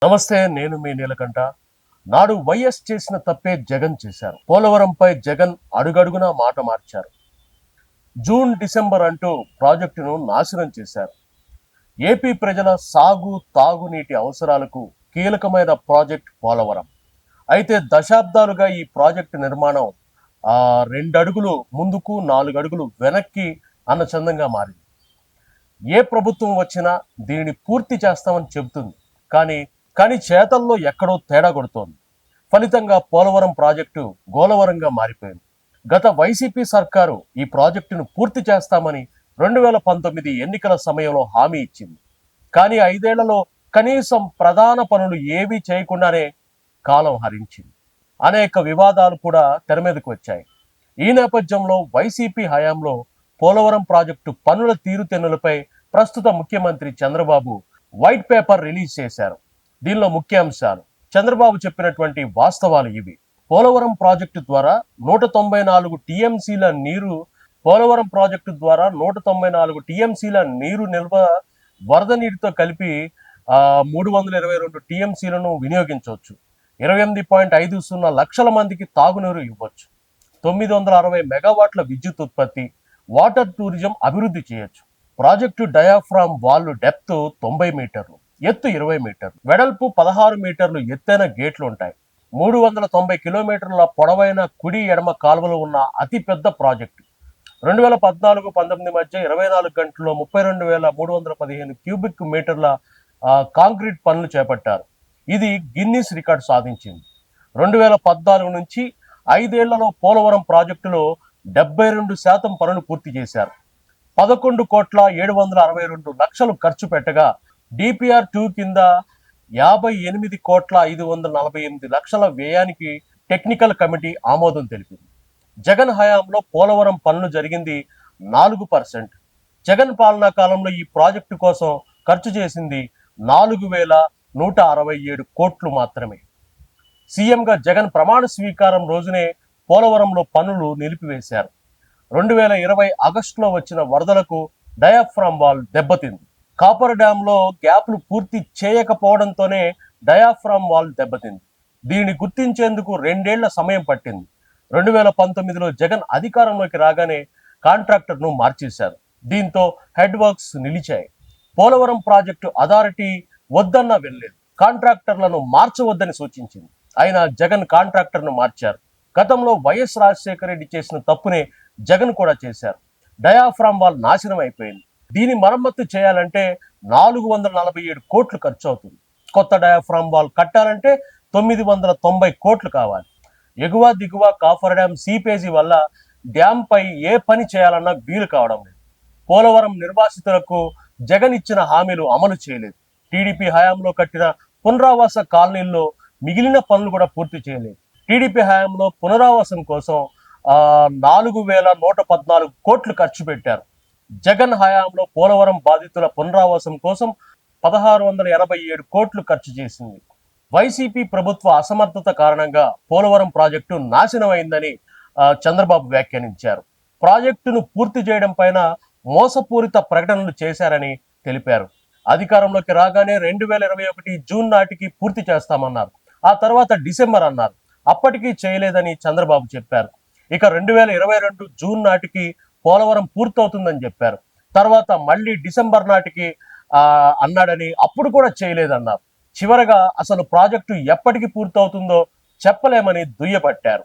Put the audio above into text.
నమస్తే, నేను మీ నీలకంఠ. నాడు వైఎస్ చేసిన తప్పే జగన్ చేశారు. పోలవరంపై జగన్ అడుగడుగునా మాట మార్చారు. జూన్ డిసెంబర్ అంటూ ప్రాజెక్టును నాశనం చేశారు. ఏపీ ప్రజల సాగు తాగునీటి అవసరాలకు కీలకమైన ప్రాజెక్ట్ పోలవరం. అయితే దశాబ్దాలుగా ఈ ప్రాజెక్టు నిర్మాణం 2 అడుగులు ముందుకు 4 అడుగులు వెనక్కి అన్న చందంగా మారింది. ఏ ప్రభుత్వం వచ్చినా దీనిని పూర్తి చేస్తామని చెబుతుంది. కానీ చేతల్లో ఎక్కడో తేడా కొడుతోంది. ఫలితంగా పోలవరం ప్రాజెక్టు గోలవరంగా మారిపోయింది. గత వైసీపీ సర్కారు ఈ ప్రాజెక్టును పూర్తి చేస్తామని 2019 ఎన్నికల సమయంలో హామీ ఇచ్చింది. కానీ 5 ఏళ్లలో కనీసం ప్రధాన పనులు ఏవీ చేయకుండానే కాలం హరించింది. అనేక వివాదాలు కూడా తెర మీదకు వచ్చాయి. ఈ నేపథ్యంలో వైసీపీ హయాంలో పోలవరం ప్రాజెక్టు పనుల తీరుతెన్నులపై ప్రస్తుత ముఖ్యమంత్రి చంద్రబాబు వైట్ పేపర్ రిలీజ్ చేశారు. దీనిలో ముఖ్యాంశాలు, చంద్రబాబు చెప్పినటువంటి వాస్తవాలు ఇవి. పోలవరం ప్రాజెక్టు ద్వారా 194 టీఎంసీల నీరు పోలవరం ప్రాజెక్టు ద్వారా 194 టీఎంసీల నీరు నిల్వ వరద నీటితో కలిపి 322 టీఎంసీలను వినియోగించవచ్చు. 28.50 లక్షల మందికి తాగునీరు ఇవ్వచ్చు. 960 మెగావాట్ల విద్యుత్ ఉత్పత్తి, వాటర్ టూరిజం అభివృద్ధి చేయొచ్చు. ప్రాజెక్టు డయాఫ్రామ్ వాల్ డెప్త్ 90 మీటర్లు, ఎత్తు 20 మీటర్లు, వెడల్పు 16 మీటర్లు ఎత్తైన గేట్లు ఉంటాయి. 390 కిలోమీటర్ల పొడవైన కుడి ఎడమ కాలువలు ఉన్న అతి పెద్ద ప్రాజెక్టు. 2014-19 మధ్య 24 గంటల్లో 32,315 క్యూబిక్ మీటర్ల కాంక్రీట్ పనులు చేపట్టారు. ఇది గిన్నిస్ రికార్డు సాధించింది. 2014 నుంచి 5 ఏళ్లలో పోలవరం ప్రాజెక్టులో 72% పనులు పూర్తి చేశారు. 11,762,00,000 ఖర్చు పెట్టగా DPR-2 కింద 58,548,00,000 వ్యయానికి టెక్నికల్ కమిటీ ఆమోదం తెలిపింది. జగన్ హయాంలో పోలవరం పనులు జరిగింది 4%. జగన్ పాలనా కాలంలో ఈ ప్రాజెక్టు కోసం ఖర్చు చేసింది 4,167 కోట్లు మాత్రమే. సీఎంగా జగన్ ప్రమాణ స్వీకారం రోజునే పోలవరంలో పనులు నిలిపివేశారు. 2020 ఆగస్టులో వచ్చిన వరదలకు డయాఫ్రామ్ వాల్ దెబ్బతింది. కాపర్ డ్యాంలో గ్యాప్లు పూర్తి చేయకపోవడంతోనే డయాఫ్రామ్ వాల్ దెబ్బతింది. దీనిని గుర్తించేందుకు 2 ఏళ్ల సమయం పట్టింది. 2019లో జగన్ అధికారంలోకి రాగానే కాంట్రాక్టర్ను మార్చేశారు. దీంతో హెడ్ వర్క్స్ నిలిచాయి. పోలవరం ప్రాజెక్టు అథారిటీ వద్దన్నా వెళ్ళలేదు. కాంట్రాక్టర్లను మార్చవద్దని సూచించింది. అయినా జగన్ కాంట్రాక్టర్ను మార్చారు. గతంలో వైఎస్ రాజశేఖర రెడ్డి చేసిన తప్పునే జగన్ కూడా చేశారు. డయాఫ్రామ్ వాల్ నాశనం అయిపోయింది. దీని మరమ్మత్తు చేయాలంటే 447 కోట్లు ఖర్చు అవుతుంది. కొత్త డయాఫ్రామ్ వాల్ కట్టాలంటే 990 కోట్లు కావాలి. ఎగువ దిగువ కాఫర్ డ్యామ్ సీపేజీ వల్ల డ్యామ్ పై ఏ పని చేయాలన్నా వీలు కావడం లేదు. పోలవరం నిర్వాసితులకు జగన్ ఇచ్చిన హామీలు అమలు చేయలేదు. టీడీపీ హయాంలో కట్టిన పునరావాస కాలనీల్లో మిగిలిన పనులు కూడా పూర్తి చేయలేదు. టీడీపీ హయాంలో పునరావాసం కోసం 4,114 కోట్లు ఖర్చు పెట్టారు. జగన్ హయాంలో పోలవరం బాధితుల పునరావాసం కోసం 1,687 కోట్లు ఖర్చు చేసింది. వైసీపీ ప్రభుత్వ అసమర్థత కారణంగా పోలవరం ప్రాజెక్టు నాశనం అయిందని చంద్రబాబు వ్యాఖ్యానించారు. ప్రాజెక్టును పూర్తి చేయడం పైన మోసపూరిత ప్రకటనలు చేశారని తెలిపారు. అధికారంలోకి రాగానే 2021 జూన్ నాటికి పూర్తి చేస్తామన్నారు. ఆ తర్వాత డిసెంబర్ అన్నారు. అప్పటికీ చేయలేదని చంద్రబాబు చెప్పారు. ఇక 2022 జూన్ నాటికి పోలవరం పూర్తవుతుందని చెప్పారు. తర్వాత మళ్ళీ డిసెంబర్ నాటికి అన్నాడని, అప్పుడు కూడా చేయలేదన్నారు. చివరగా అసలు ప్రాజెక్టు ఎప్పటికి పూర్తవుతుందో చెప్పలేమని దుయ్యబట్టారు.